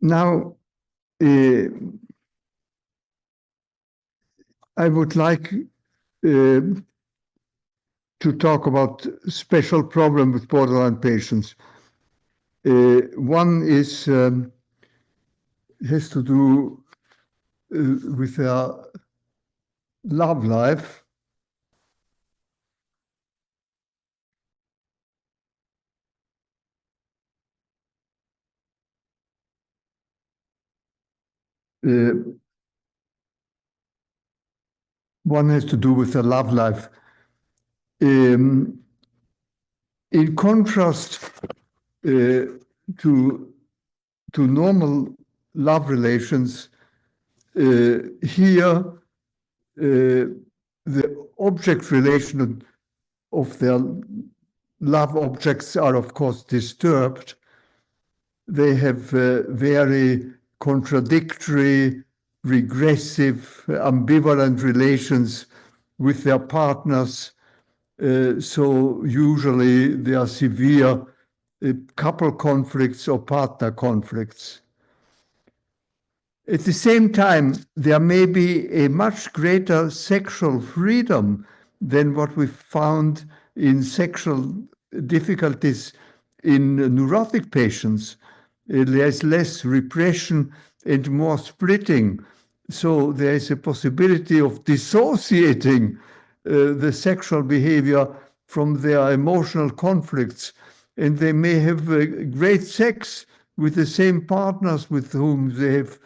Now, I would like to talk about special problem with borderline patients. One is has to do with their love life. One has to do with their love life. In contrast to normal love relations, here the object relation of their love objects are, of course, disturbed. They have very contradictory, regressive, ambivalent relations with their partners. So usually there are severe couple conflicts or partner conflicts. At the same time, there may be a much greater sexual freedom than what we found in sexual difficulties in neurotic patients. There's less repression and more splitting. So there is a possibility of dissociating the sexual behavior from their emotional conflicts. And they may have great sex with the same partners with whom they have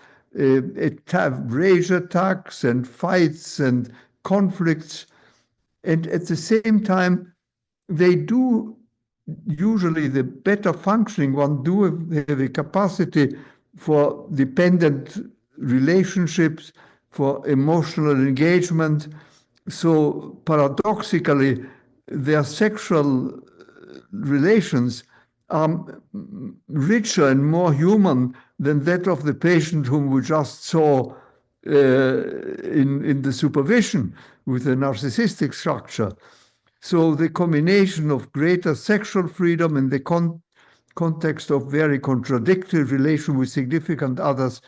rage attacks and fights and conflicts. And at the same time, they do, usually the better functioning one do have a capacity for dependent relationships, for emotional engagement. So paradoxically, their sexual relations are richer and more human than that of the patient whom we just saw in the supervision with a narcissistic structure. So the combination of greater sexual freedom in the context of very contradictory relation with significant others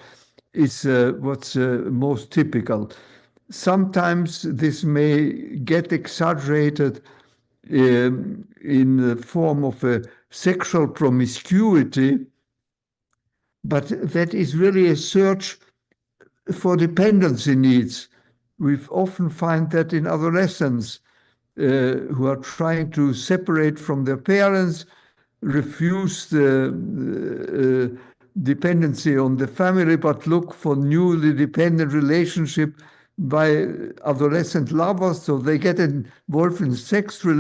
is what's most typical. Sometimes this may get exaggerated in the form of a sexual promiscuity, but that is really a search for dependency needs. We often find that in adolescents who are trying to separate from their parents, refuse the dependency on the family, but look for newly dependent relationship by adolescent lovers. So they get involved in sexual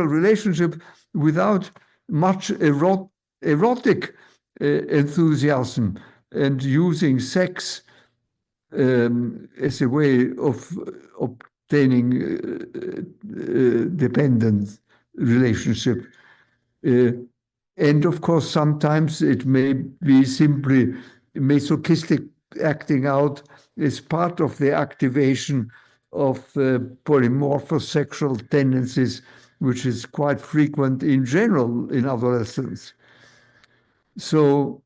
relationship without much erotic enthusiasm, and using sex as a way of obtaining dependent relationship. And of course, sometimes it may be simply masochistic acting out as part of the activation of polymorphous sexual tendencies, which is quite frequent in general in adolescents. So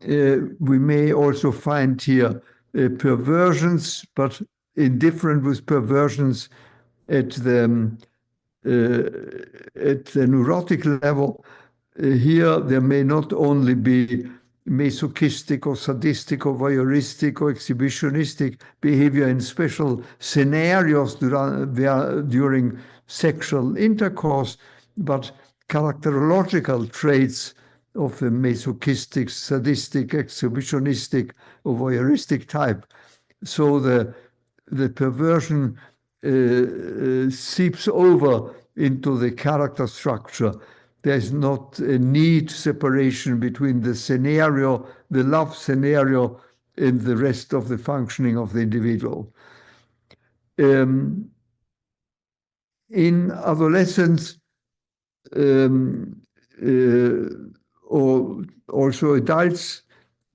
we may also find here perversions, but indifferent with perversions at the neurotic level. Here there may not only be masochistic or sadistic or voyeuristic or exhibitionistic behavior in special scenarios during sexual intercourse, but characterological traits of a masochistic, sadistic, exhibitionistic, or voyeuristic type. So the perversion seeps over into the character structure. There's not a neat separation between the scenario, the love scenario, and the rest of the functioning of the individual. In adolescence, or also adults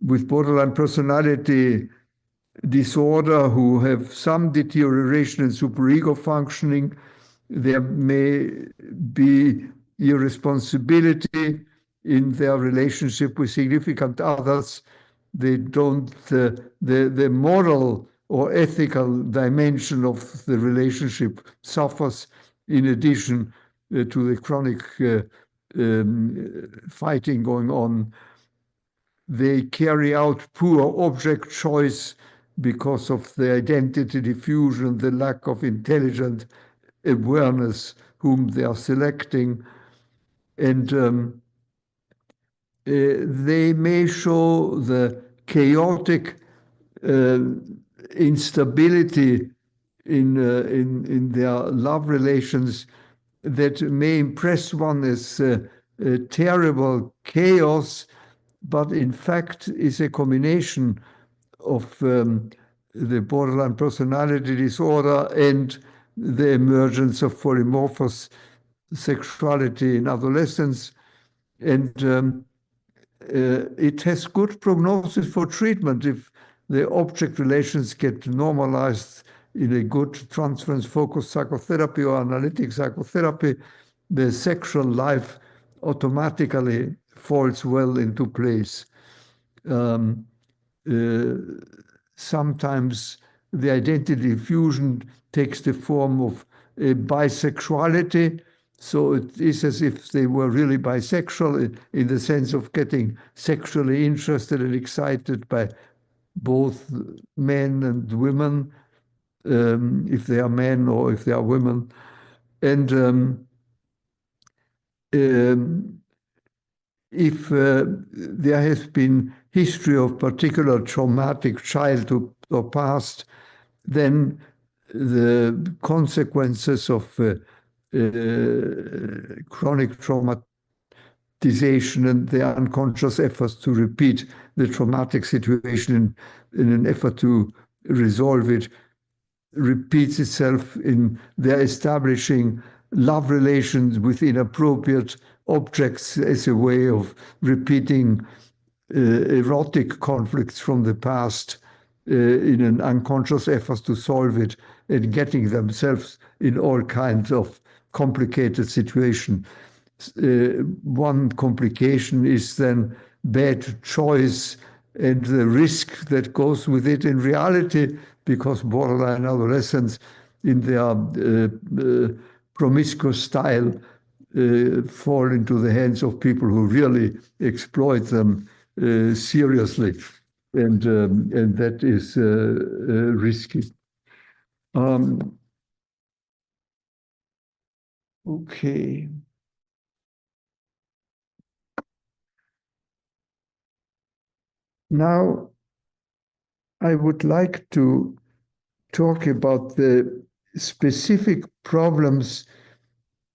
with borderline personality disorder who have some deterioration in superego functioning, there may be irresponsibility in their relationship with significant others. They don't, the moral or ethical dimension of the relationship suffers in addition to the chronic fighting going on. They carry out poor object choice because of the identity diffusion, the lack of intelligent awareness whom they are selecting. And they may show the chaotic instability in their love relations that may impress one as terrible chaos, but in fact is a combination of the borderline personality disorder and the emergence of polymorphous sexuality in adolescence. And it has good prognosis for treatment if the object relations get normalized in a good transference-focused psychotherapy or analytic psychotherapy. The sexual life automatically falls well into place. Sometimes the identity fusion takes the form of bisexuality. So it is as if they were really bisexual in the sense of getting sexually interested and excited by both men and women, if they are men or if they are women. And if there has been history of particular traumatic childhood or past, then the consequences of chronic traumatization and the unconscious efforts to repeat the traumatic situation in an effort to resolve it repeats itself in their establishing love relations with inappropriate objects as a way of repeating erotic conflicts from the past in an unconscious effort to solve it and getting themselves in all kinds of complicated situations. One complication is then bad choice and the risk that goes with it in reality, because borderline adolescents in their promiscuous style fall into the hands of people who really exploit them seriously, and that is risky. Okay. Now, I would like to talk about the specific problems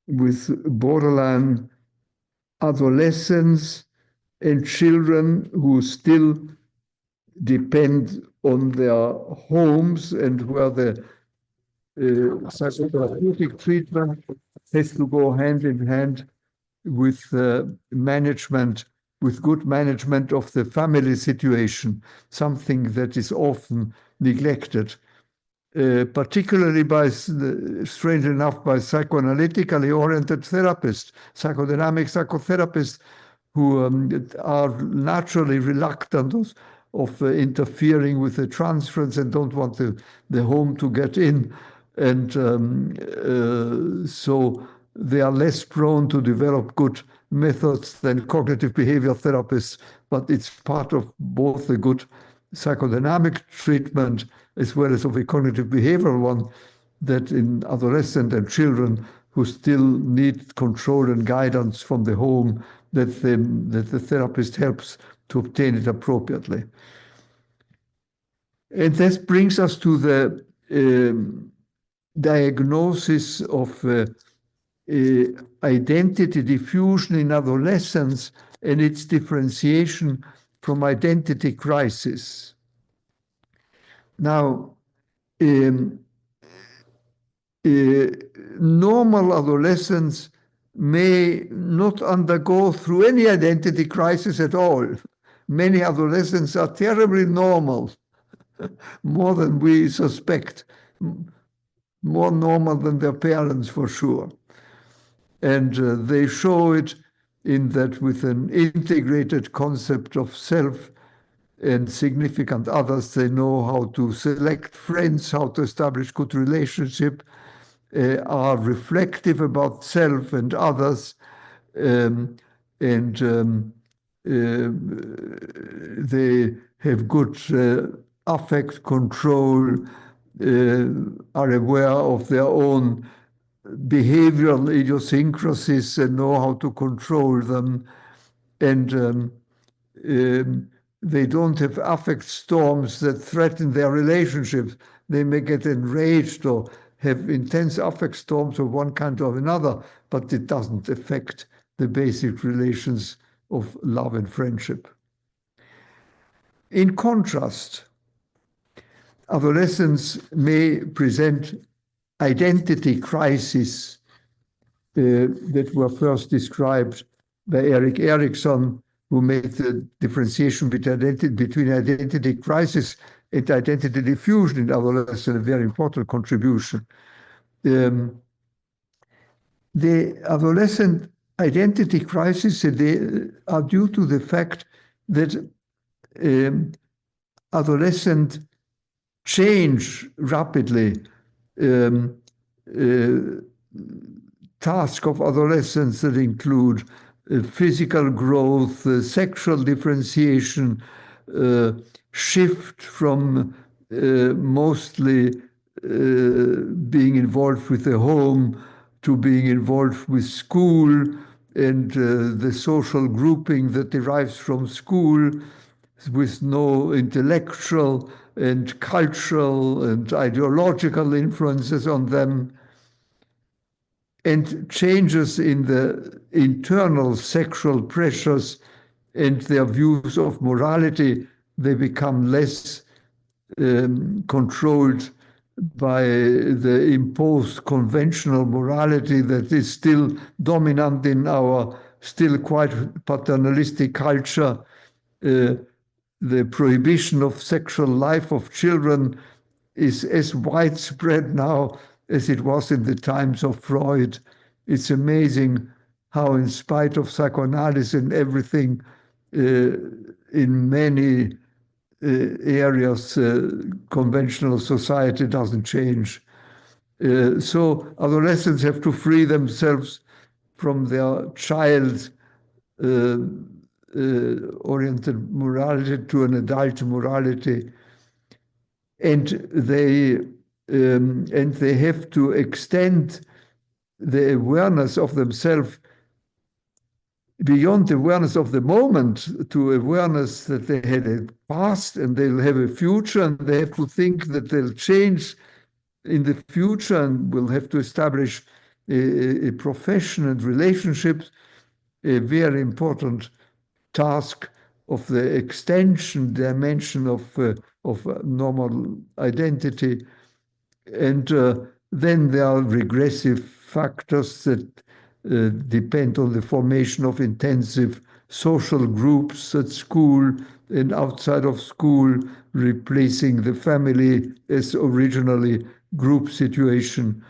with borderline adolescents and children who still depend on their homes and where the psychotherapeutic treatment has to go hand in hand with management, with good management of the family situation, something that is often neglected, particularly by, strange enough, by psychoanalytically oriented therapists, psychodynamic psychotherapists who are naturally reluctant of interfering with the transference and don't want the home to get in. And so they are less prone to develop good methods than cognitive behavior therapists, but it's part of both the good psychodynamic treatment as well as of a cognitive behavioral one, that in adolescents and children who still need control and guidance from the home, that the therapist helps to obtain it appropriately. And this brings us to the diagnosis of identity diffusion in adolescence and its differentiation from identity crisis. Now, normal adolescents may not undergo through any identity crisis at all. Many adolescents are terribly normal, more than we suspect, more normal than their parents for sure. And they show it in that with an integrated concept of self and significant others, they know how to select friends, how to establish good relationship, are reflective about self and others, and they have good affect control, are aware of their own behavioral idiosyncrasies and know how to control them. And they don't have affect storms that threaten their relationships. They may get enraged or have intense affect storms of one kind or another, but it doesn't affect the basic relations of love and friendship. In contrast, adolescents may present identity crises that were first described by Erik Erikson, who made the differentiation between identity crisis and identity diffusion in adolescence, a very important contribution. The adolescent identity crisis are due to the fact that adolescents change rapidly. Tasks of adolescence that include physical growth, sexual differentiation, shift from mostly being involved with the home to being involved with school and the social grouping that derives from school, with no intellectual and cultural and ideological influences on them, and changes in the internal sexual pressures and their views of morality. They become less controlled by the imposed conventional morality that is still dominant in our still quite paternalistic culture. The prohibition of sexual life of children is as widespread now as it was in the times of Freud. It's amazing how, in spite of psychoanalysis and everything, in many areas, conventional society doesn't change. So adolescents have to free themselves from their child oriented morality to an adult morality, and they have to extend the awareness of themselves beyond awareness of the moment to awareness that they had a past and they'll have a future, and they have to think that they'll change in the future and will have to establish a profession and relationships, a very important task of the extension dimension of normal identity. And then there are regressive factors that depend on the formation of intensive social groups at school and outside of school, replacing the family as originally group situation.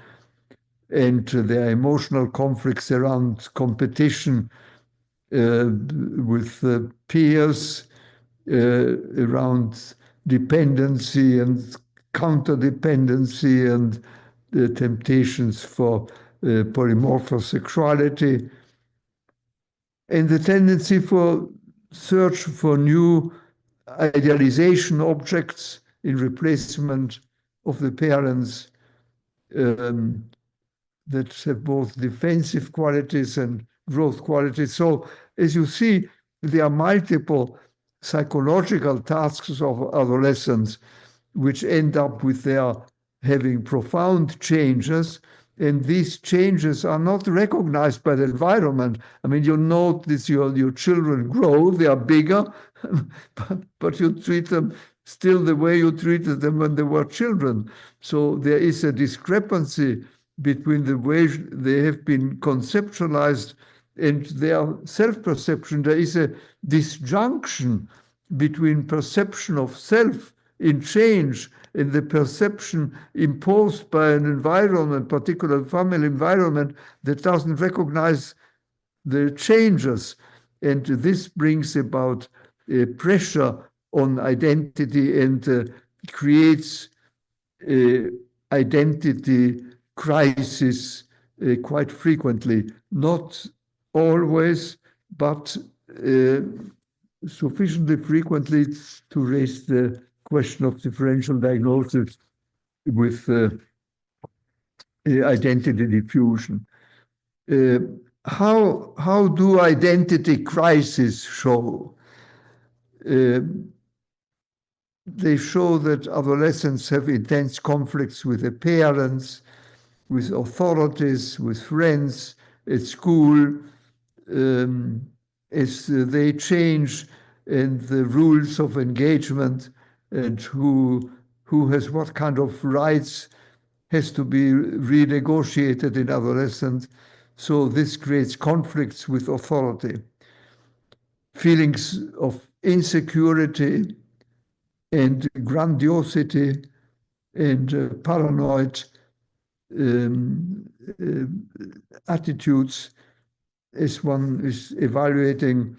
And there are emotional conflicts around competition with peers, around dependency and counterdependency, and the temptations for polymorphous sexuality, and the tendency for search for new idealization objects in replacement of the parents that have both defensive qualities and growth qualities. So as you see, there are multiple psychological tasks of adolescents which end up with their having profound changes, and these changes are not recognized by the environment. I mean, you notice your children grow, they are bigger, but you treat them still the way you treated them when they were children. So there is a discrepancy between the way they have been conceptualized and their self-perception. There is a disjunction between perception of self in change and the perception imposed by an environment, particular family environment, that doesn't recognize the changes. And this brings about pressure on identity and creates identity crisis quite frequently. Not always, but sufficiently frequently to raise the question of differential diagnosis with identity diffusion. How do identity crises show? They show that adolescents have intense conflicts with their parents, with authorities, with friends, at school, as they change and the rules of engagement and who has what kind of rights has to be renegotiated in adolescence. So this creates conflicts with authority, feelings of insecurity and grandiosity and paranoid attitudes as one is evaluating,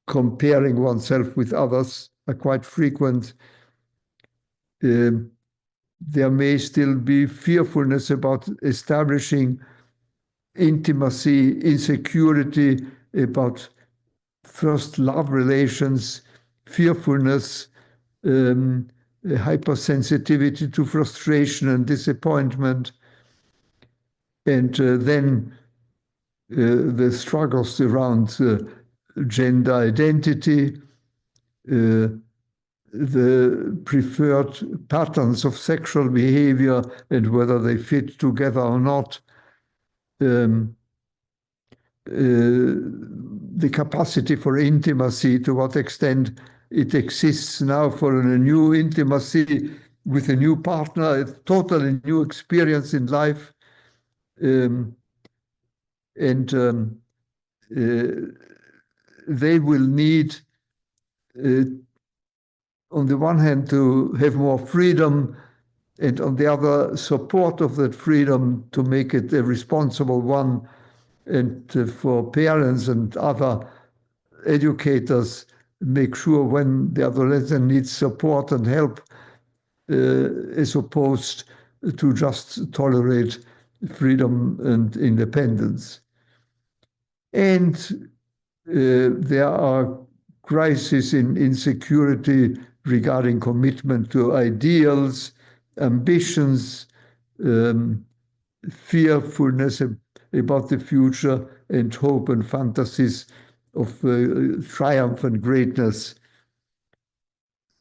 comparing oneself with others are quite frequent. There may still be fearfulness about establishing intimacy, insecurity about first love relations, fearfulness, hypersensitivity to frustration and disappointment, and then the struggles around gender identity, the preferred patterns of sexual behavior and whether they fit together or not, the capacity for intimacy, to what extent it exists now for a new intimacy with a new partner, a totally new experience in life. They will need, on the one hand, to have more freedom, and on the other, support of that freedom to make it a responsible one, and for parents and other educators, make sure when the adolescent needs support and help, as opposed to just tolerate freedom and independence. And there are crises in insecurity regarding commitment to ideals, ambitions, fearfulness about the future, and hope and fantasies of triumph and greatness.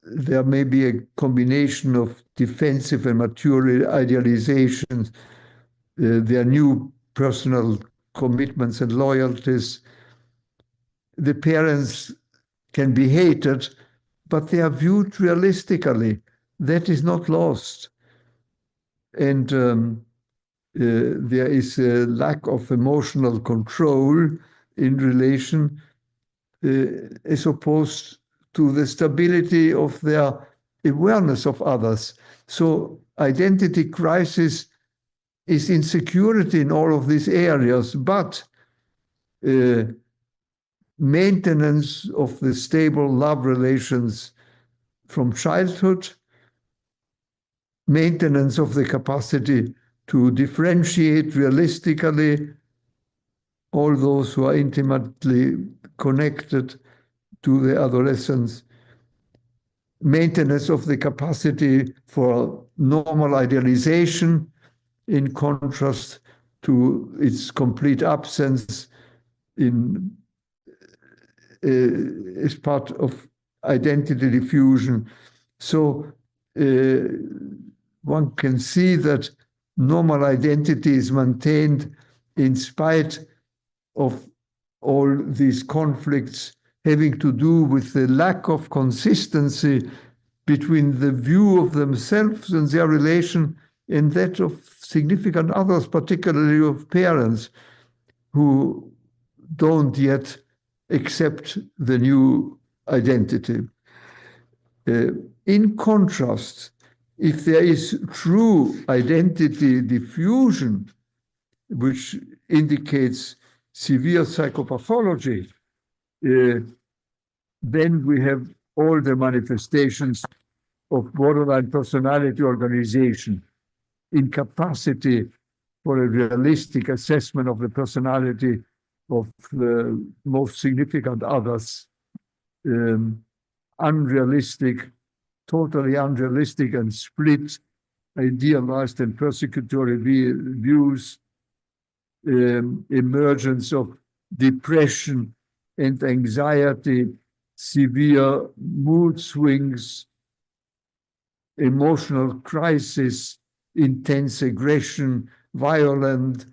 There may be a combination of defensive and mature idealizations. There are new personal commitments and loyalties. The parents can be hated, but they are viewed realistically. That is not lost. And there is a lack of emotional control in relation, as opposed to the stability of their awareness of others. So identity crisis is insecurity in all of these areas, but maintenance of the stable love relations from childhood, maintenance of the capacity to differentiate realistically all those who are intimately connected to the adolescents, maintenance of the capacity for normal idealization in contrast to its complete absence in as part of identity diffusion. So one can see that normal identity is maintained in spite of all these conflicts having to do with the lack of consistency between the view of themselves and their relation and that of significant others, particularly of parents who don't yet accept the new identity. In contrast, if there is true identity diffusion, which indicates severe psychopathology, then we have all the manifestations of borderline personality organization, incapacity for a realistic assessment of the personality of the most significant others, unrealistic, totally unrealistic and split, idealized and persecutory views, emergence of depression and anxiety, severe mood swings, emotional crisis, intense aggression, violent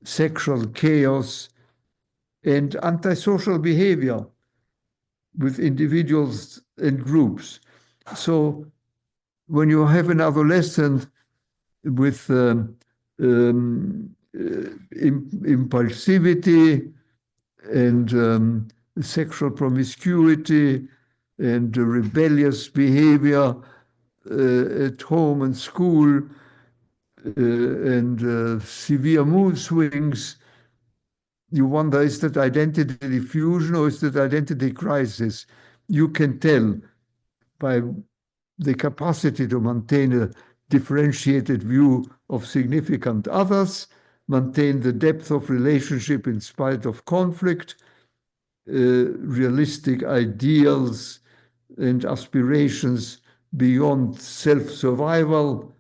sexual chaos, and antisocial behavior with individuals and groups. So when you have an adolescent with impulsivity and sexual promiscuity and rebellious behavior at home and school, and severe mood swings, you wonder, is that identity diffusion or is that identity crisis? You can tell by the capacity to maintain a differentiated view of significant others, maintain the depth of relationship in spite of conflict, realistic ideals and aspirations beyond self-survival,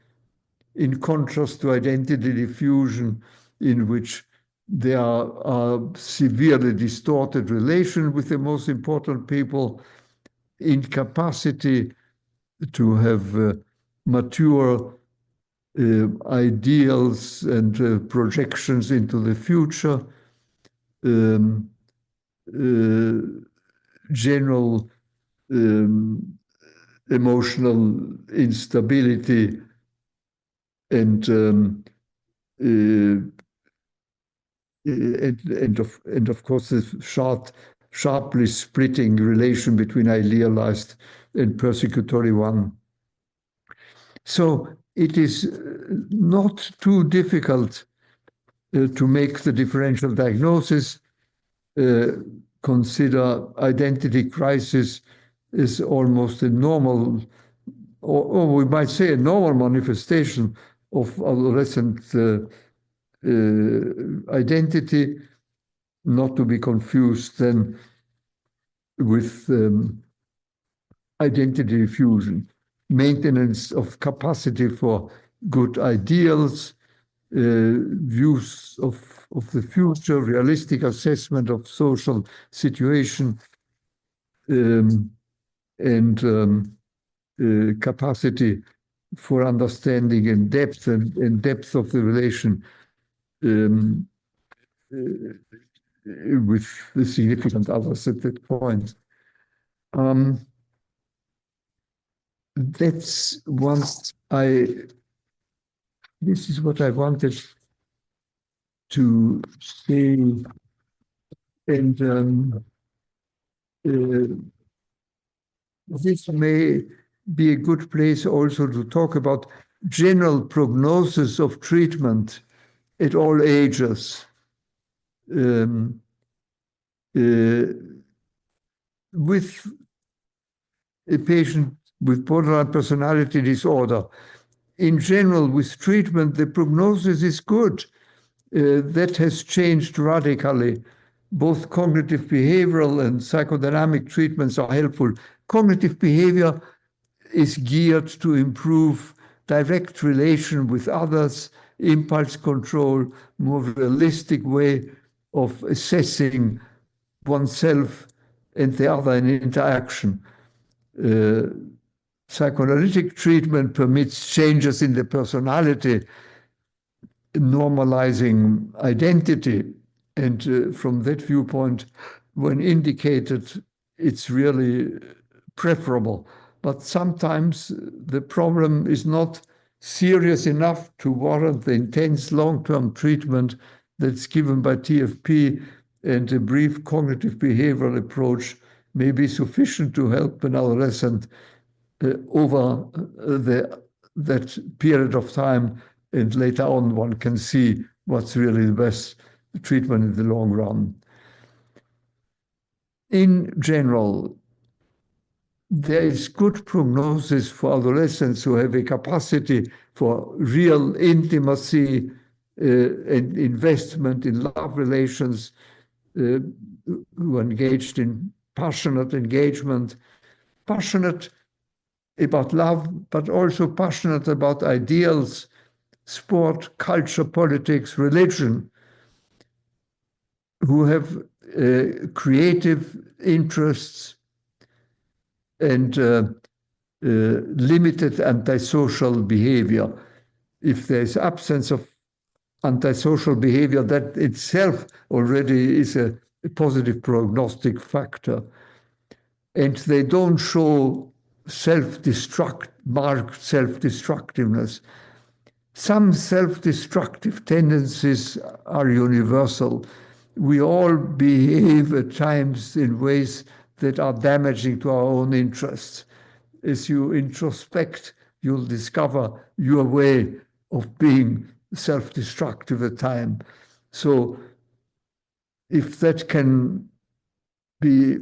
in contrast to identity diffusion, in which there are severely distorted relations with the most important people, incapacity to have mature ideals and projections into the future, general emotional instability, and of course the sharply splitting relation between idealized and persecutory one. So it is not too difficult to make the differential diagnosis. Consider identity crisis is almost a normal, or we might say a normal manifestation of adolescent identity, not to be confused then with identity diffusion, maintenance of capacity for good ideals, views of the future, realistic assessment of social situation, and capacity for understanding and depth of the relation with the significant others at that point. This is what I wanted to say, and this may be a good place also to talk about general prognosis of treatment at all ages. With a patient with borderline personality disorder, in general, with treatment, the prognosis is good. That has changed radically. Both cognitive behavioral and psychodynamic treatments are helpful. Cognitive behavior is geared to improve direct relation with others, impulse control, more realistic way of assessing oneself and the other in interaction. Psychoanalytic treatment permits changes in the personality, normalizing identity. And from that viewpoint, when indicated, it's really preferable. But sometimes the problem is not serious enough to warrant the intense long-term treatment that's given by TFP, and a brief cognitive behavioral approach may be sufficient to help an adolescent over that period of time, and later on one can see what's really the best treatment in the long run. In general, there is good prognosis for adolescents who have a capacity for real intimacy and investment in love relations, who are engaged in passionate engagement, passionate about love, but also passionate about ideals, sport, culture, politics, religion, who have creative interests and limited antisocial behavior. If there's absence of antisocial behavior, that itself already is a positive prognostic factor. And they don't show marked self-destructiveness. Some self-destructive tendencies are universal. We all behave at times in ways that are damaging to our own interests. As you introspect, you'll discover your way of being self-destructive at time. So if that can be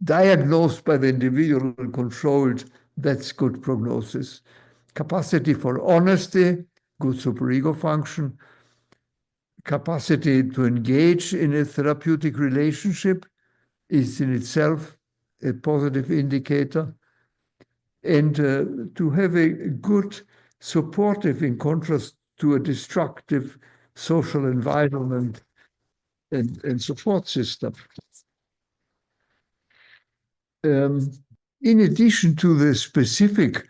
diagnosed by the individual and controlled, that's good prognosis. Capacity for honesty, good superego function. Capacity to engage in a therapeutic relationship is in itself a positive indicator. And to have a good supportive, in contrast to a destructive social environment and support system. In addition to the specific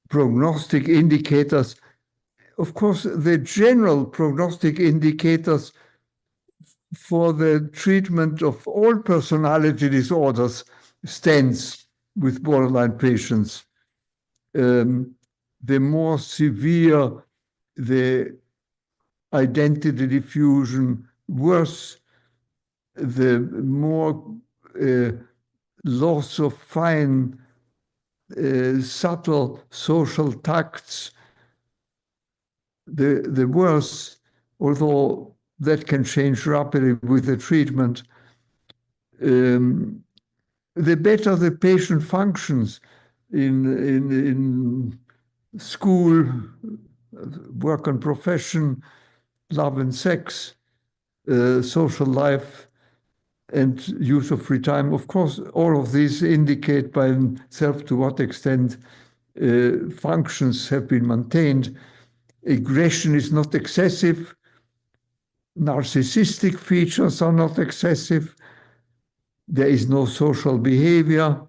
prognostic indicators, of course, the general prognostic indicators for the treatment of all personality disorders stands with borderline patients. The more severe the identity diffusion, worse, the more loss of fine, subtle social tacts, the worse, although that can change rapidly with the treatment. The better the patient functions in school, work and profession, love and sex, social life, and use of free time. Of course, all of these indicate by themselves to what extent functions have been maintained. Aggression is not excessive. Narcissistic features are not excessive. There is no social behavior.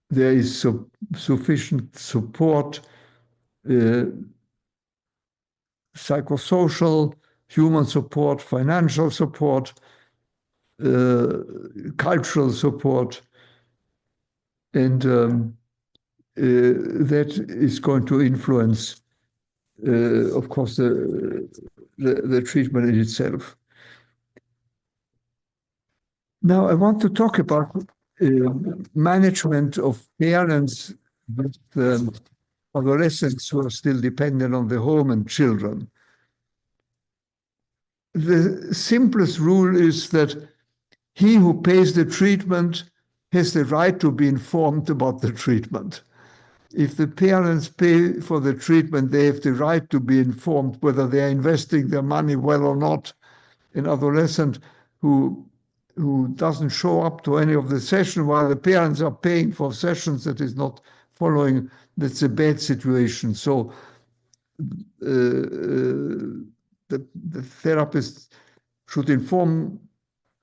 There is sufficient support, psychosocial, human support, financial support, cultural support, and that is going to influence, of course, the treatment in itself. Now, I want to talk about management of parents with adolescents who are still dependent on the home and children. The simplest rule is that he who pays the treatment has the right to be informed about the treatment. If the parents pay for the treatment, they have the right to be informed whether they are investing their money well or not. An adolescent who doesn't show up to any of the sessions while the parents are paying for sessions that is not following, that's a bad situation. So the therapist should inform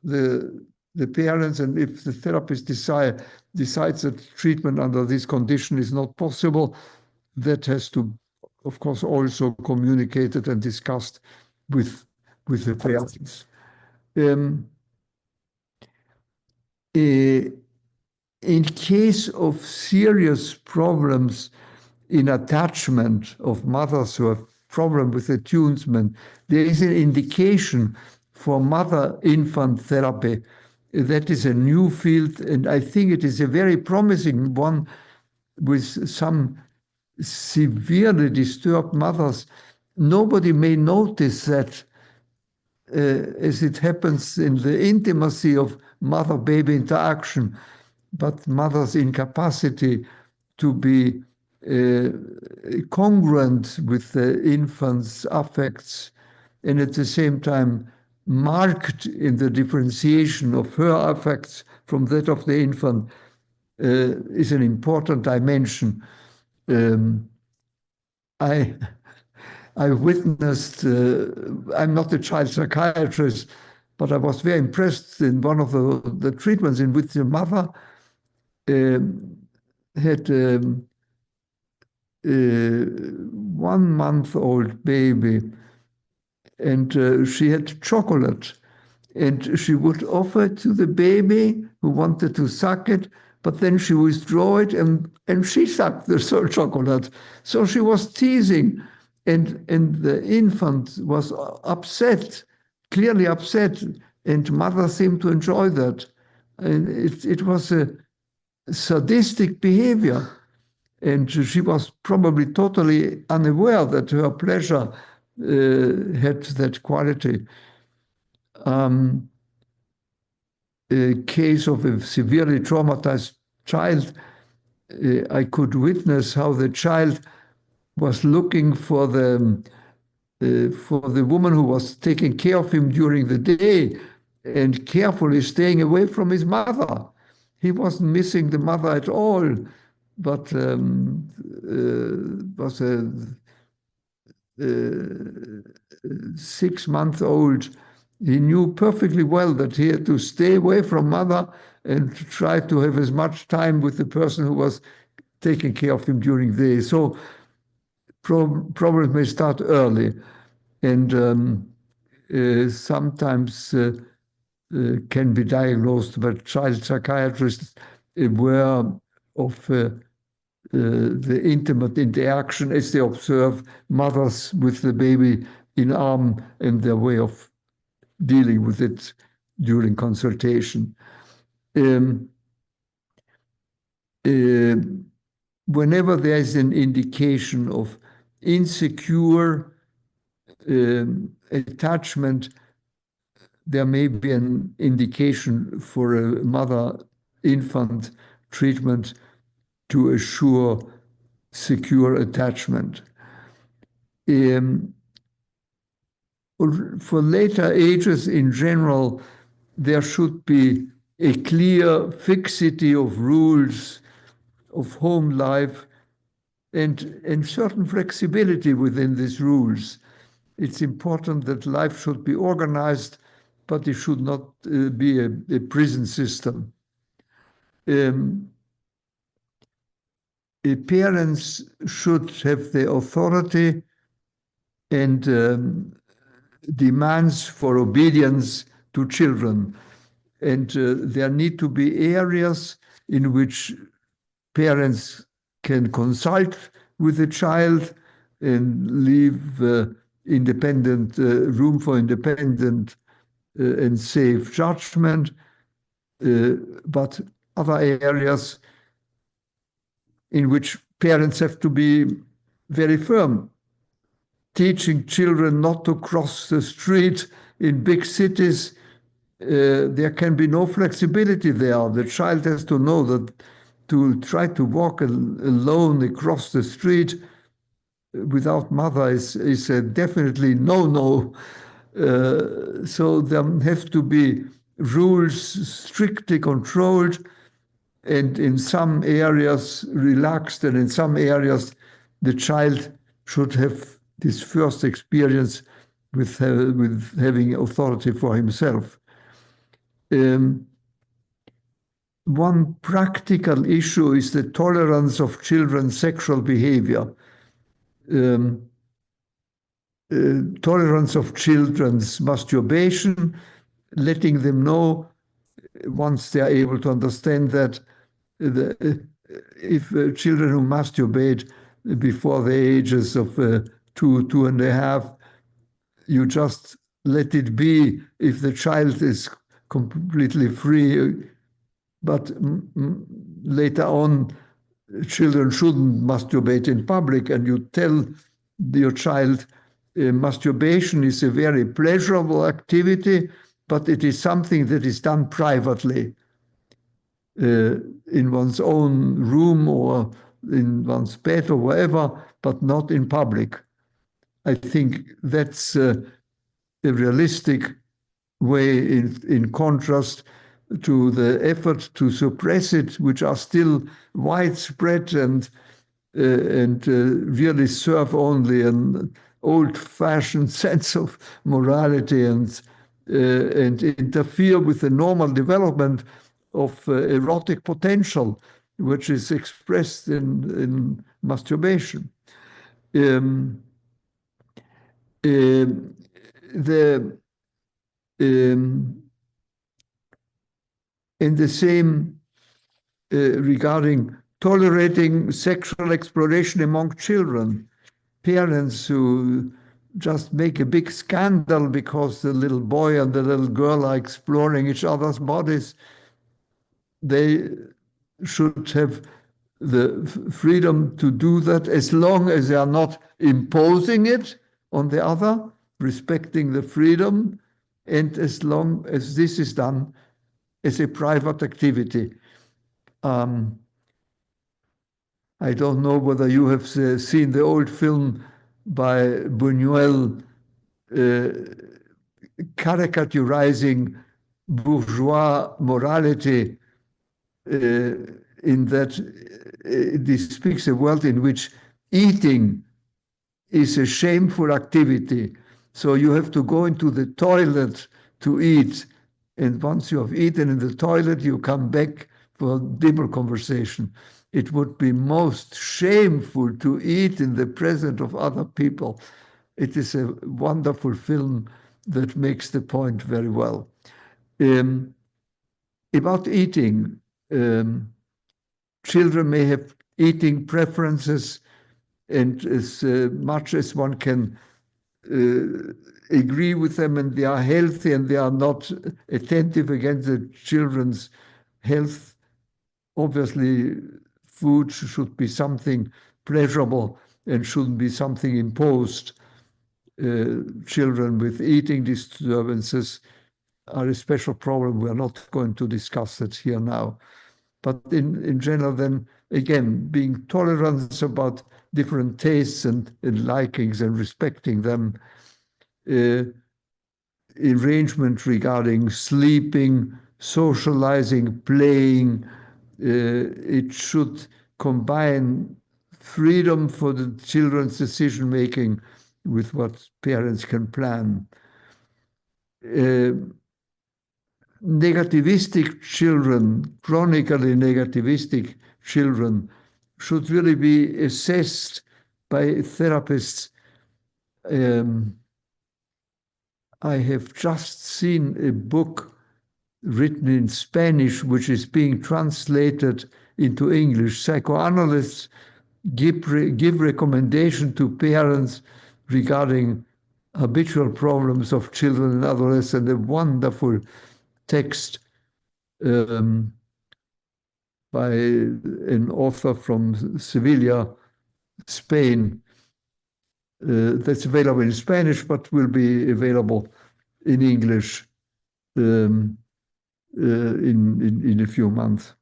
the parents, and if the therapist decides that treatment under this condition is not possible, that has to, of course, also communicated and discussed with the parents. In case of serious problems in attachment of mothers who have problem with attunement, there is an indication for mother-infant therapy. That is a new field, and I think it is a very promising one with some severely disturbed mothers. Nobody may notice that as it happens in the intimacy of mother-baby interaction, but mother's incapacity to be congruent with the infant's affects, and at the same time marked in the differentiation of her affects from that of the infant, is an important dimension. I witnessed, I'm not a child psychiatrist, but I was very impressed in one of the treatments in which the mother had a 1-month-old baby, and she had chocolate, and she would offer it to the baby who wanted to suck it, but then she withdrew it, and she sucked the chocolate. So she was teasing, and the infant was upset, clearly upset, and mother seemed to enjoy that. And it was a sadistic behavior. And she was probably totally unaware that her pleasure had that quality. A case of a severely traumatized child, I could witness how the child was looking for the woman who was taking care of him during the day and carefully staying away from his mother. He wasn't missing the mother at all, but was a 6-month-old. He knew perfectly well that he had to stay away from mother and try to have as much time with the person who was taking care of him during the day. So problems may start early, and sometimes can be diagnosed by child psychiatrists aware of the intimate interaction as they observe mothers with the baby in arm and their way of dealing with it during consultation. Whenever there is an indication of insecure attachment, there may be an indication for a mother-infant treatment to assure secure attachment. For later ages in general, there should be a clear fixity of rules of home life and certain flexibility within these rules. It's important that life should be organized, but it should not be a prison system. Parents should have the authority and demands for obedience to children. And there need to be areas in which parents can consult with the child and leave independent room for independent and safe judgment. But other areas in which parents have to be very firm, teaching children not to cross the street in big cities. There can be no flexibility there. The child has to know that to try to walk alone across the street without mother is definitely no. So there have to be rules strictly controlled, and in some areas relaxed, and in some areas the child should have this first experience with having authority for himself. One practical issue is the tolerance of children's sexual behavior. Tolerance of children's masturbation, letting them know once they are able to understand that if children who masturbate before the ages of 2.5, you just let it be if the child is completely free. But later on, children shouldn't masturbate in public, and you tell your child masturbation is a very pleasurable activity, but it is something that is done privately in one's own room or in one's bed or wherever, but not in public. I think that's a realistic way in contrast to the effort to suppress it, which are still widespread and really serve only an old-fashioned sense of morality and interfere with the normal development of erotic potential, which is expressed in masturbation. In the same regarding tolerating sexual exploration among children, parents who just make a big scandal because the little boy and the little girl are exploring each other's bodies, they should have the freedom to do that as long as they are not imposing it on the other, respecting the freedom, and as long as this is done as a private activity. I don't know whether you have seen the old film by Buñuel caricaturizing bourgeois morality in that it speaks a world in which eating is a shameful activity. So you have to go into the toilet to eat. And once you have eaten in the toilet, you come back for a deeper conversation. It would be most shameful to eat in the presence of other people. It is a wonderful film that makes the point very well. About eating, children may have eating preferences, and as much as one can agree with them and they are healthy and they are not attentive against the children's health, obviously food should be something pleasurable and shouldn't be something imposed. Children with eating disturbances are a special problem. We're not going to discuss it here now. But in general, then, again, being tolerant about different tastes and likings and respecting them, arrangement regarding sleeping, socializing, playing, it should combine freedom for the children's decision-making with what parents can plan. Negativistic children, chronically negativistic children, should really be assessed by therapists. I have just seen a book written in Spanish, which is being translated into English. Psychoanalysts give recommendation to parents regarding habitual problems of children and adolescents. A wonderful text by an author from Sevilla, Spain, that's available in Spanish, but will be available in English in a few months.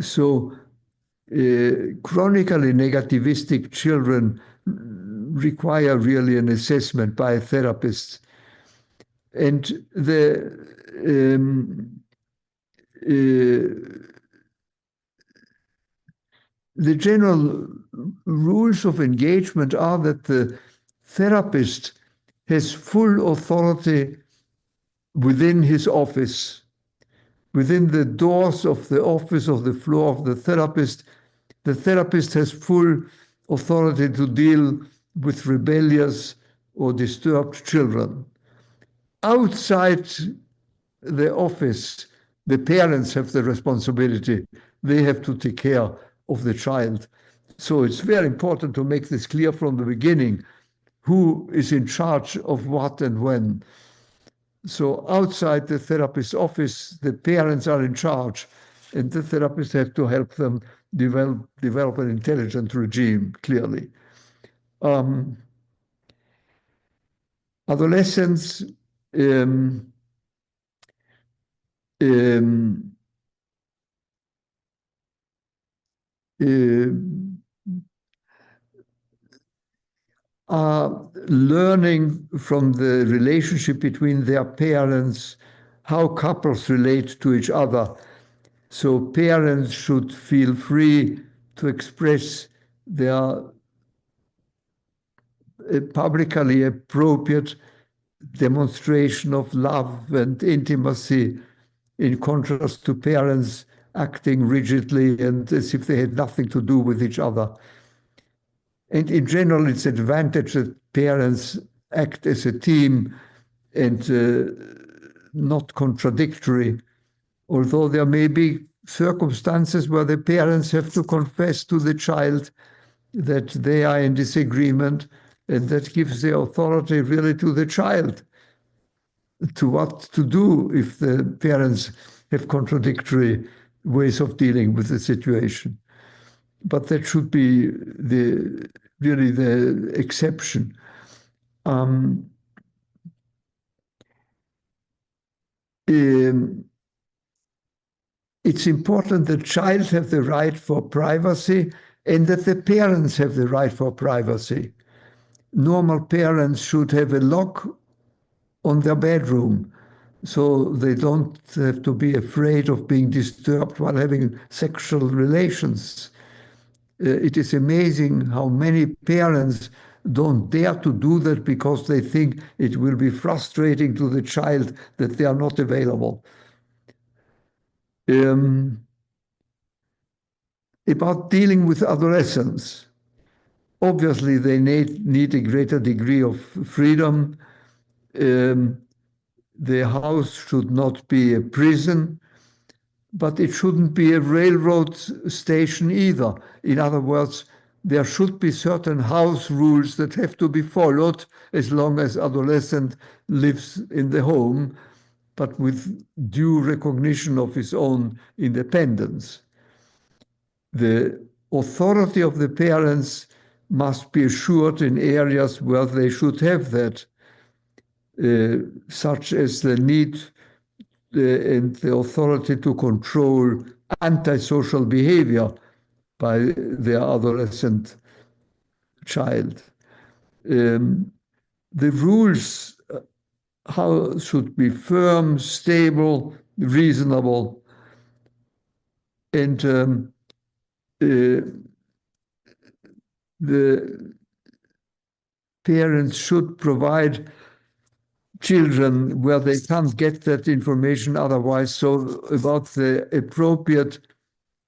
So chronically negativistic children require really an assessment by a therapist. And the general rules of engagement are that the therapist has full authority within his office, within the doors of the office, of the floor of the therapist. The therapist has full authority to deal with rebellious or disturbed children. Outside the office, the parents have the responsibility. They have to take care of the child. So it's very important to make this clear from the beginning, who is in charge of what and when. So outside the therapist's office, the parents are in charge, and the therapist has to help them develop an intelligent regime, clearly. Adolescents um, are learning from the relationship between their parents, how couples relate to each other. So parents should feel free to express their publicly appropriate demonstration of love and intimacy, in contrast to parents acting rigidly and as if they had nothing to do with each other. And in general, it's advantage that parents act as a team and not contradictory, although there may be circumstances where the parents have to confess to the child that they are in disagreement, and that gives the authority really to the child to what to do if the parents have contradictory ways of dealing with the situation. But that should be really the exception. It's important that child have the right for privacy and that the parents have the right for privacy. Normal parents should have a lock on their bedroom so they don't have to be afraid of being disturbed while having sexual relations. It is amazing how many parents don't dare to do that because they think it will be frustrating to the child that they are not available. About dealing with adolescents, obviously they need a greater degree of freedom. The house should not be a prison, but it shouldn't be a railroad station either. In other words, there should be certain house rules that have to be followed as long as adolescent lives in the home, but with due recognition of his own independence. The authority of the parents must be assured in areas where they should have that, such as the need and the authority to control antisocial behavior by their adolescent child. The rules how should be firm, stable, reasonable, and the parents should provide children where they can't get that information otherwise, so about the appropriate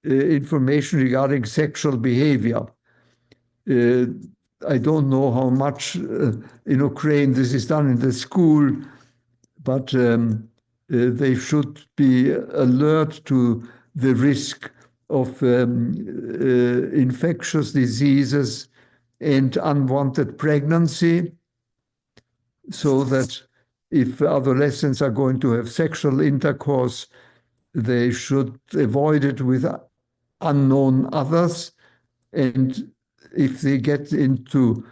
information regarding sexual behavior. I don't know how much in Ukraine this is done in the school, but they should be alert to the risk of infectious diseases and unwanted pregnancy, so that if adolescents are going to have sexual intercourse, they should avoid it with unknown others. And if they get into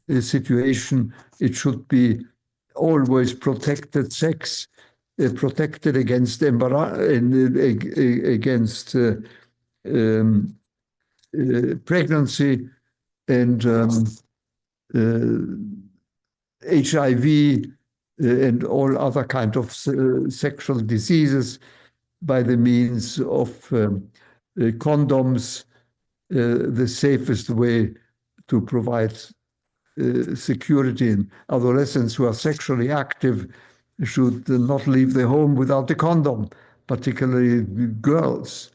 a situation, it should be always protected sex, protected against against pregnancy and HIV and all other kinds of sexual diseases by the means of condoms. The safest way to provide security in adolescents who are sexually active should not leave the home without a condom, particularly girls.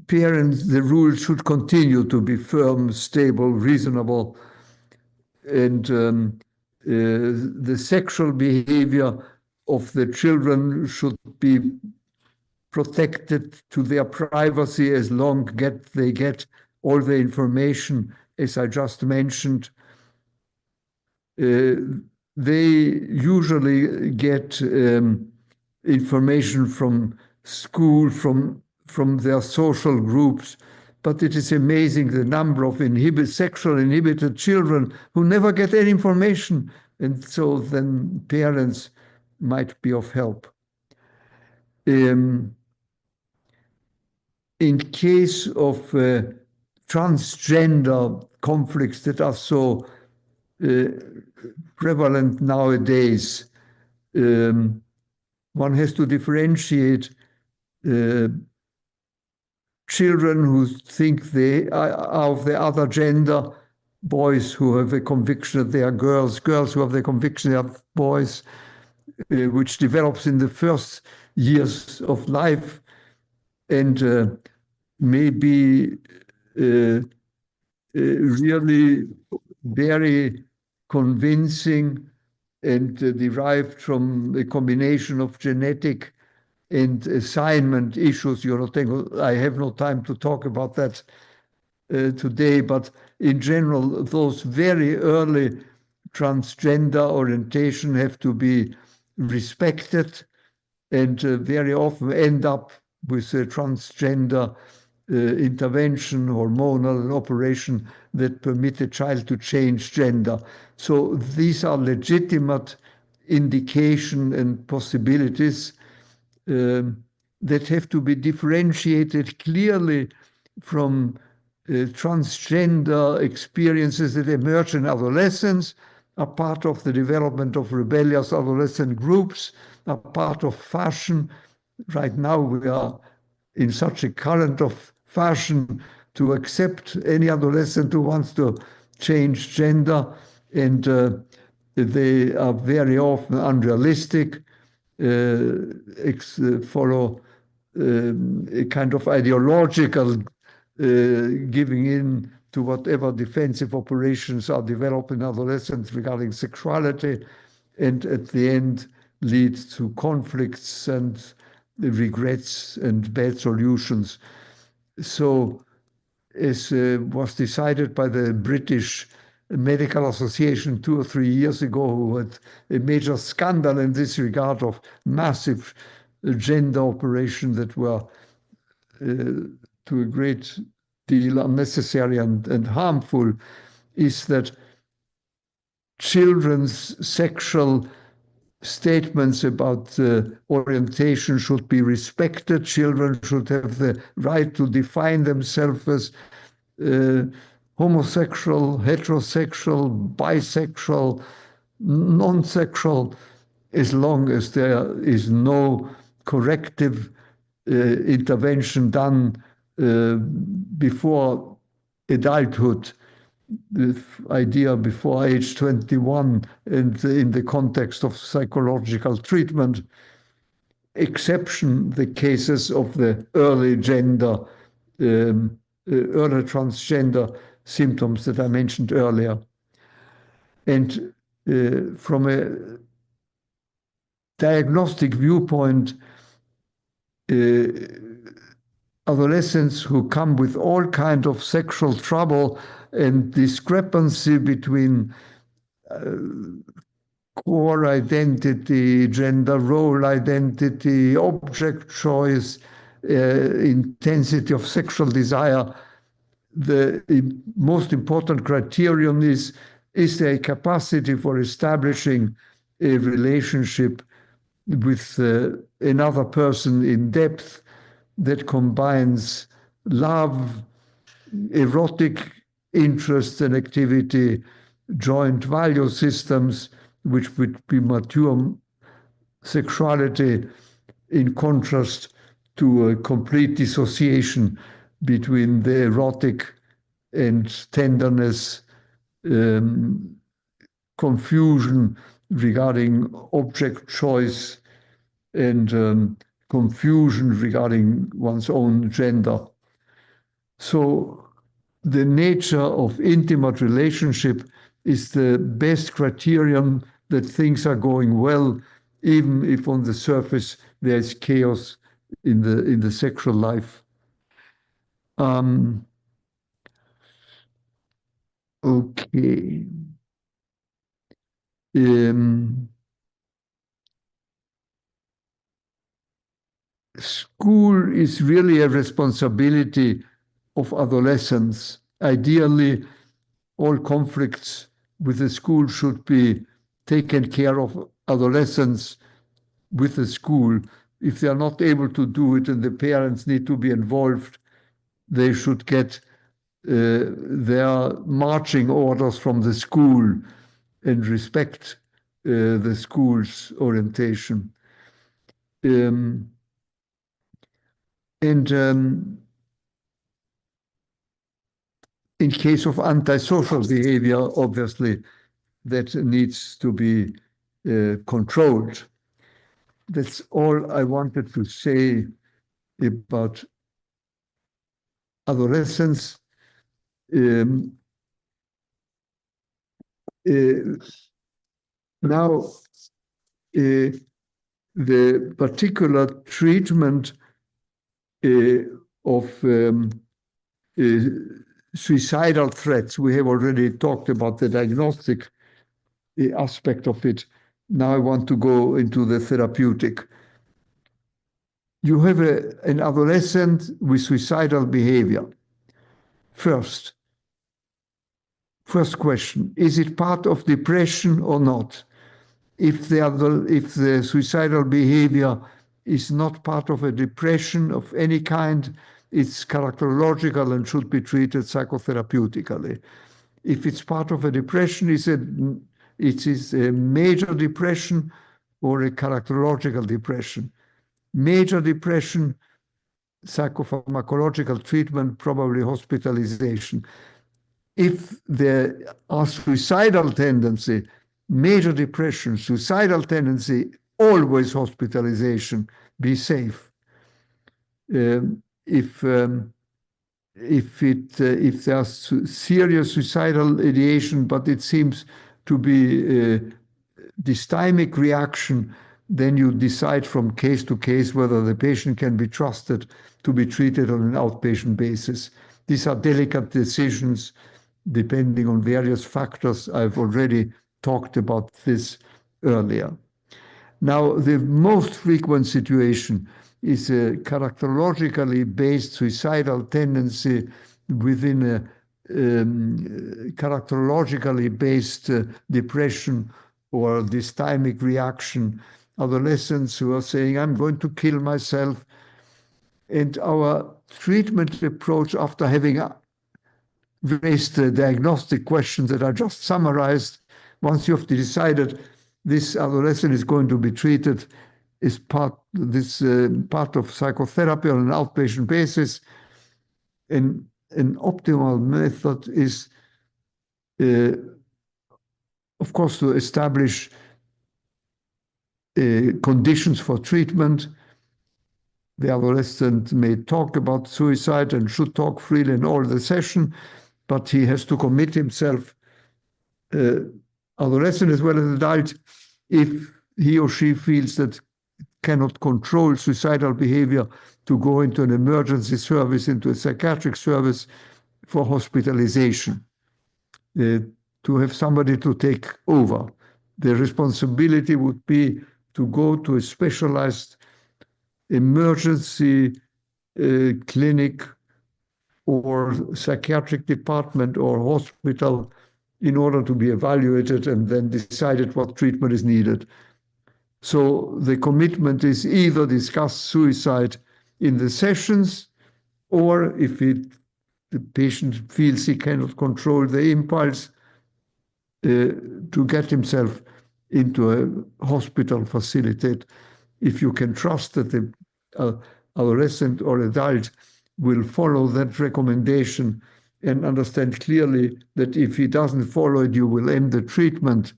Parents, the rules should continue to be firm, stable, reasonable, and the sexual behavior of the children should be protected to their privacy as long as they get all the information, as I just mentioned. They usually get information from school, from their social groups. But it is amazing the number of sexually inhibited children who never get any information. And so then parents might be of help. In case of transgender conflicts that are so prevalent nowadays, one has to differentiate children who think they are of the other gender, boys who have a conviction that they are girls, girls who have the conviction they are boys, which develops in the first years of life and may be really very convincing and derived from a combination of genetic and assignment issues. I have no time to talk about that today, but in general, those very early transgender orientation have to be respected and very often end up with a transgender intervention, hormonal operation that permit a child to change gender. So these are legitimate indication and possibilities that have to be differentiated clearly from transgender experiences that emerge in adolescence, are part of the development of rebellious adolescent groups, are part of fashion. Right now we are in such a current of fashion to accept any adolescent who wants to change gender, and they are very often unrealistic, follow a kind of ideological giving in to whatever defensive operations are developed in adolescence regarding sexuality, and at the end lead to conflicts and regrets and bad solutions. So, as was decided by the British Medical Association 2 or 3 years ago, who had a major scandal in this regard of massive gender operations that were to a great deal unnecessary and harmful, is that children's sexual statements about orientation should be respected. Children should have the right to define themselves as homosexual, heterosexual, bisexual, non-sexual, as long as there is no corrective intervention done before adulthood, the idea before age 21, and in the context of psychological treatment, exception the cases of the early transgender symptoms that I mentioned earlier. And from a diagnostic viewpoint, adolescents who come with all kinds of sexual trouble and discrepancy between core identity, gender role identity, object choice, intensity of sexual desire, the most important criterion is there a capacity for establishing a relationship with another person in depth that combines love, erotic interest and activity, joint value systems, which would be mature sexuality, in contrast to a complete dissociation between the erotic and tenderness, confusion regarding object choice, and confusion regarding one's own gender. So the nature of intimate relationship is the best criterion that things are going well, even if on the surface there is chaos in the sexual life. Okay. school is really a responsibility of adolescents. Ideally, all conflicts with the school should be taken care of adolescents with the school. If they are not able to do it and the parents need to be involved, they should get their marching orders from the school and respect the school's orientation. And in case of antisocial behavior, obviously, that needs to be controlled. That's all I wanted to say about adolescence. Now, the particular treatment of suicidal threats, we have already talked about the diagnostic aspect of it. Now I want to go into the therapeutic. You have an adolescent with suicidal behavior. First question, is it part of depression or not? If the suicidal behavior is not part of a depression of any kind, it's characterological and should be treated psychotherapeutically. If it's part of a depression, it is a major depression or a characterological depression. Major depression, psychopharmacological treatment, probably hospitalization. If there are suicidal tendency, major depression, suicidal tendency, always hospitalization, be safe. If there's serious suicidal ideation, but it seems to be a dysthymic reaction, then you decide from case to case whether the patient can be trusted to be treated on an outpatient basis. These are delicate decisions depending on various factors. I've already talked about this earlier. Now, the most frequent situation is a characterologically based suicidal tendency within a characterologically based depression or dysthymic reaction. Adolescents who are saying, I'm going to kill myself. And our treatment approach, after having raised the diagnostic questions that I just summarized, once you have decided this adolescent is going to be treated, is part of psychotherapy on an outpatient basis. And an optimal method is, of course, to establish conditions for treatment. The adolescent may talk about suicide and should talk freely in all the session, but he has to commit himself, adolescent as well as adult, if he or she feels that cannot control suicidal behavior, to go into an emergency service, into a psychiatric service for hospitalization, to have somebody to take over. The responsibility would be to go to a specialized emergency clinic or psychiatric department or hospital in order to be evaluated and then decided what treatment is needed. So the commitment is either discuss suicide in the sessions, or if the patient feels he cannot control the impulse, to get himself into a hospital facility. If you can trust that the adolescent or adult will follow that recommendation and understand clearly that if he doesn't follow it, you will end the treatment,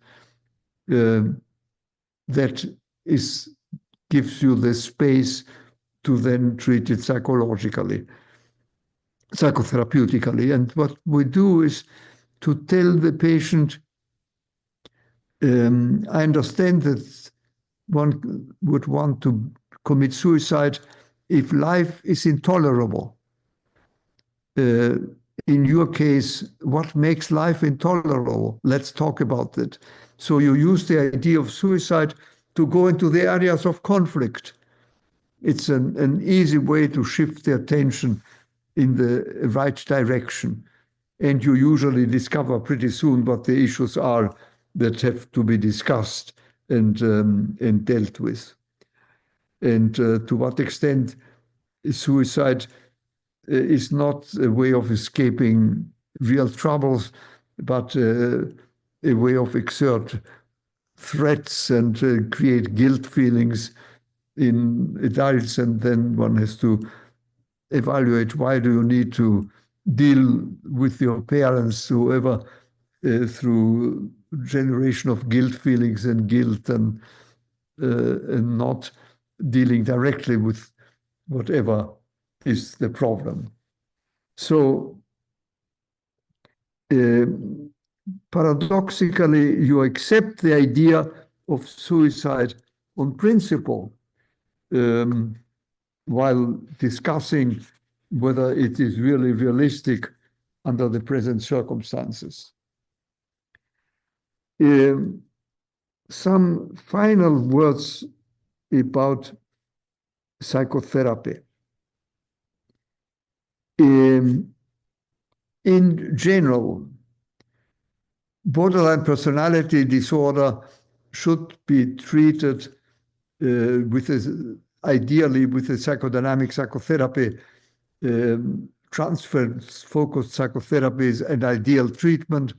that gives you the space to then treat it psychologically, psychotherapeutically. And what we do is to tell the patient, I understand that one would want to commit suicide if life is intolerable. In your case, what makes life intolerable? Let's talk about that. So you use the idea of suicide to go into the areas of conflict. it's an easy way to shift the attention in the right direction. And you usually discover pretty soon what the issues are that have to be discussed and dealt with. And to what extent suicide is not a way of escaping real troubles, but a way of exert threats and create guilt feelings in adults. And then one has to evaluate, why do you need to deal with your parents, whoever, through generation of guilt feelings and guilt, and not dealing directly with whatever is the problem. So paradoxically, you accept the idea of suicide on principle, while discussing whether it is really realistic under the present circumstances. Some final words about psychotherapy. In general, borderline personality disorder should be treated ideally with a psychodynamic psychotherapy. Transference-focused psychotherapy is an ideal treatment.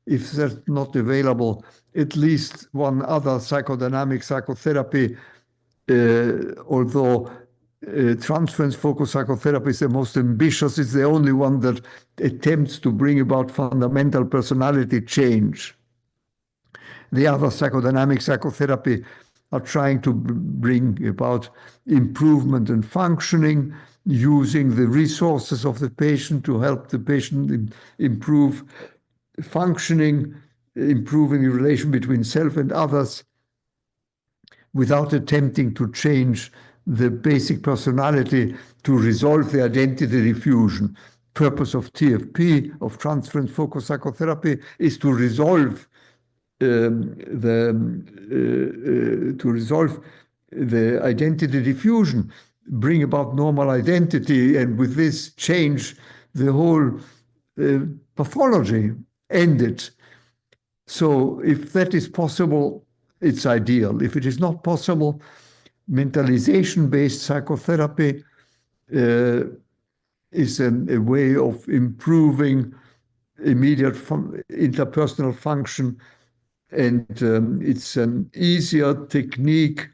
If that's not available, at least one other psychodynamic psychotherapy, although transference-focused psychotherapy is the most ambitious, it's the only one that attempts to bring about fundamental personality change. The other psychodynamic psychotherapy are trying to bring about improvement in functioning, using the resources of the patient to help the patient improve functioning, improving the relation between self and others, without attempting to change the basic personality to resolve the identity diffusion. Purpose of TFP, of transference-focused psychotherapy, is to resolve the identity diffusion, bring about normal identity, and with this change the whole pathology ended. So if that is possible, it's ideal. If it is not possible, mentalization-based psychotherapy is a way of improving immediate interpersonal function, and it's an easier technique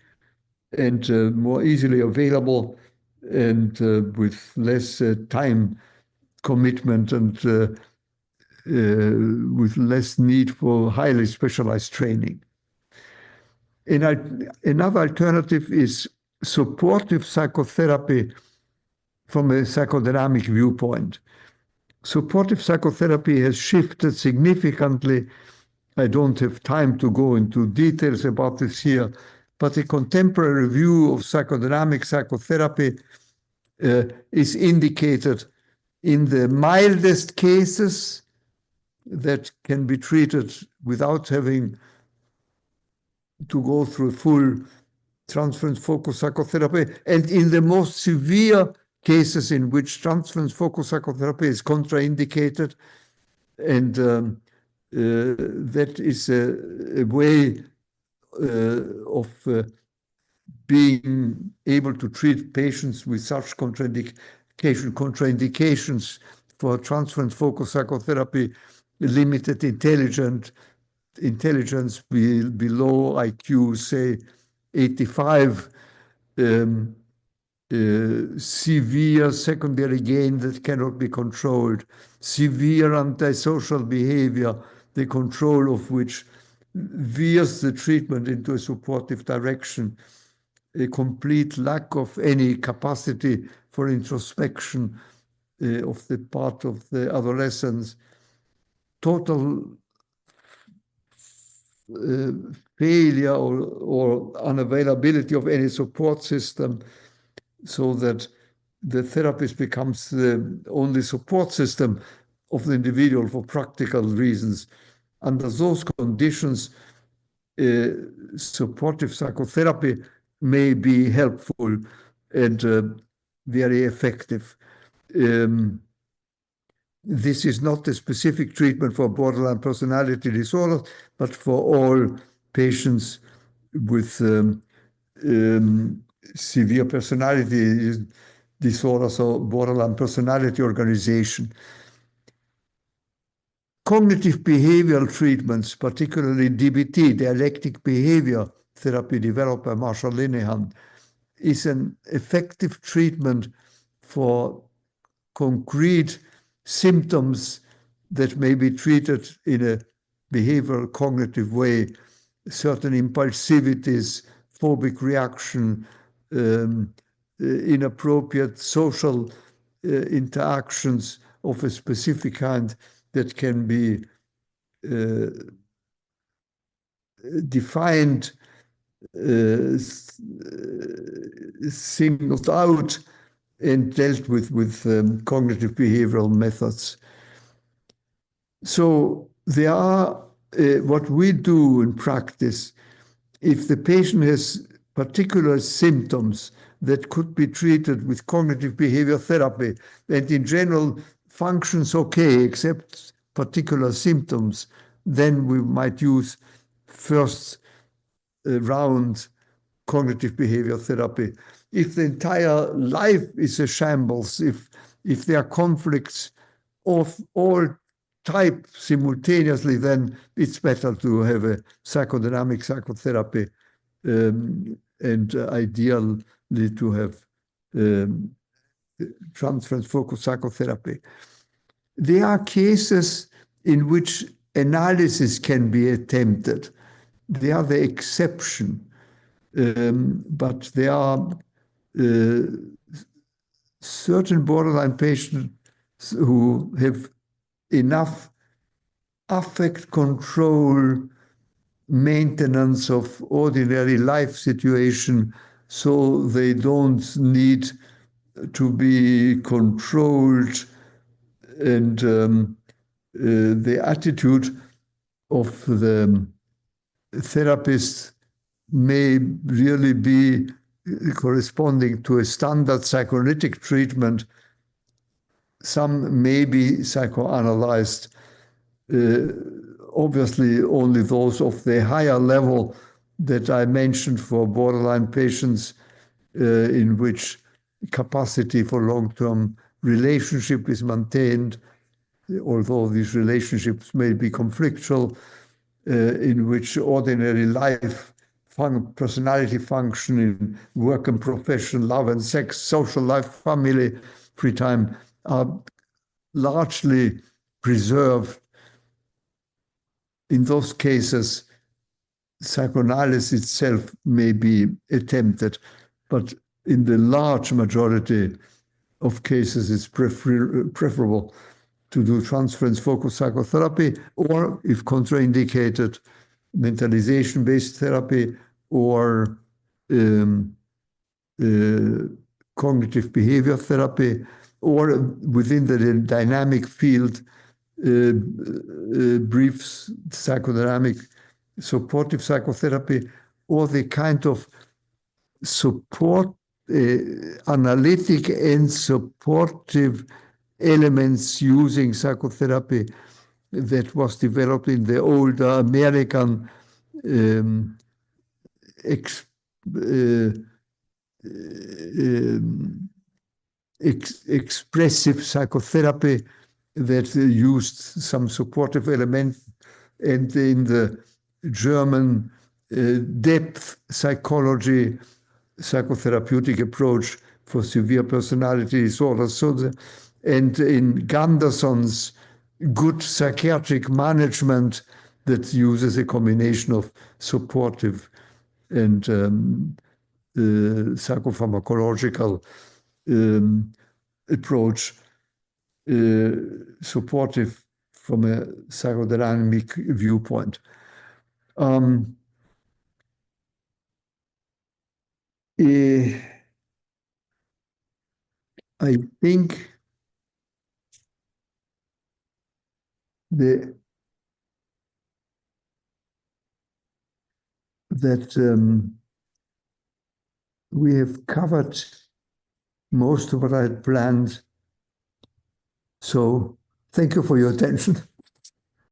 and more easily available, and with less time commitment, and with less need for highly specialized training. Another alternative is supportive psychotherapy from a psychodynamic viewpoint. Supportive psychotherapy has shifted significantly. I don't have time to go into details about this here, but a contemporary view of psychodynamic psychotherapy is indicated in the mildest cases that can be treated without having to go through full transference-focused psychotherapy, and in the most severe cases in which transference-focused psychotherapy is contraindicated. And that is a way of being able to treat patients with such contraindications for transference-focused psychotherapy: limited intelligence below IQ, say 85, severe secondary gain that cannot be controlled, severe antisocial behavior, the control of which veers the treatment into a supportive direction, a complete lack of any capacity for introspection of the part of the adolescents, total failure or unavailability of any support system, so that the therapist becomes the only support system of the individual for practical reasons. Under those conditions, supportive psychotherapy may be helpful and very effective. This is not a specific treatment for borderline personality disorders, but for all patients with severe personality disorders or borderline personality organization. Cognitive behavioral treatments, particularly DBT, dialectic behavior therapy developed by Marshall Linehan, is an effective treatment for concrete symptoms that may be treated in a behavioral cognitive way, certain impulsivities, phobic reaction, inappropriate social interactions of a specific kind that can be defined, singled out, and dealt with cognitive behavioral methods. So there are, what we do in practice, if the patient has particular symptoms that could be treated with cognitive behavior therapy, and in general functions okay, except particular symptoms, then we might use first round cognitive behavior therapy. If the entire life is a shambles, if there are conflicts of all types simultaneously, then it's better to have a psychodynamic psychotherapy, and ideally to have transference-focused psychotherapy. There are cases in which analysis can be attempted. They are the exception. But there are certain borderline patients who have enough affect control, maintenance of ordinary life situation, so they don't need to be controlled, and the attitude of the therapist may really be corresponding to a standard psychoanalytic treatment. Some may be psychoanalyzed, obviously only those of the higher level that I mentioned for borderline patients, in which capacity for long-term relationship is maintained, although these relationships may be conflictual, in which ordinary life, personality function in work and profession, love and sex, social life, family, free time are largely preserved. In those cases, psychoanalysis itself may be attempted, but in the large majority of cases, it's preferable to do transference-focused psychotherapy, or if contraindicated, mentalization-based therapy, or cognitive behavior therapy, or within the dynamic field, brief psychodynamic supportive psychotherapy, or the kind of support, analytic and supportive elements using psychotherapy that was developed in the older American expressive psychotherapy that used some supportive element, and in the German depth psychology psychotherapeutic approach for severe personality disorders. And in Gunderson's good psychiatric management that uses a combination of supportive and psychopharmacological approach, supportive from a psychodynamic viewpoint. I think that we have covered most of what I had planned. So thank you for your attention.